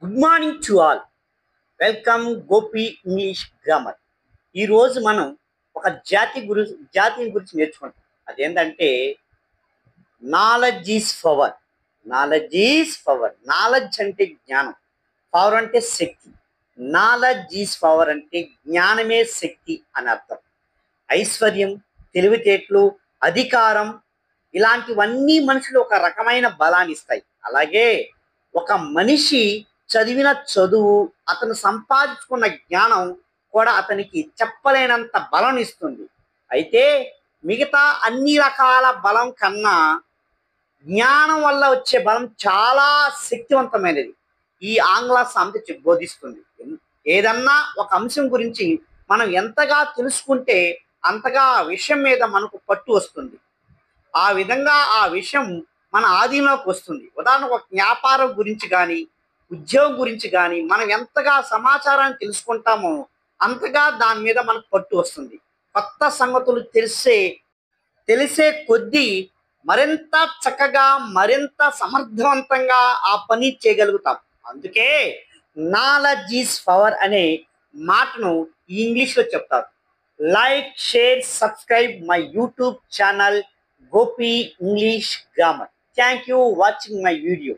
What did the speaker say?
Good morning to all. Welcome Gopi English grammar. ఈరోజు మనం ఒక జాతి గురించి నేర్చుకుంటాం. అదేంటంటే knowledge is power. Knowledge is power. Knowledge అంటే జ్ఞానం, పవర్ అంటే శక్తి. నాలెడ్జ్ ఈజ్ పవర్ అంటే జ్ఞానమే శక్తి అని అర్థం. ఐశ్వర్యం, తెలివితేటలు, అధికారం ఇలాంటివన్నీ మనుషులు ఒక రకమైన బలాన్ని ఇస్తాయి. అలాగే ఒక మనిషి చదివిన చదువు, అతను సంపాదించుకున్న జ్ఞానం కూడా అతనికి చెప్పలేనంత బలం ఇస్తుంది. అయితే మిగతా అన్ని రకాల బలం కన్నా జ్ఞానం వల్ల వచ్చే బలం చాలా శక్తివంతమైనది. ఈ ఆంగ్ల సామెత బోధిస్తుంది. ఏదన్నా ఒక అంశం గురించి మనం ఎంతగా తెలుసుకుంటే అంతగా ఆ విషయం మీద మనకు పట్టు వస్తుంది. ఆ విధంగా ఆ విషయం మన ఆధీనంలోకి వస్తుంది. ఉదాహరణకు ఒక వ్యాపారం గురించి కానీ, ఉద్యోగం గురించి కానీ మనం ఎంతగా సమాచారాన్ని తెలుసుకుంటామో అంతగా దాని మీద మనకు పట్టు వస్తుంది. కొత్త సంగతులు తెలిసే కొద్దీ మరింత చక్కగా, మరింత సమర్థవంతంగా ఆ పని చేయగలుగుతాం. అందుకే నాలెడ్జ్ ఈజ్ పవర్ అనే మాటను ఇంగ్లీష్లో చెప్తారు. Like, share, subscribe my YouTube channel Gopi English Grammar. Thank you watching my video.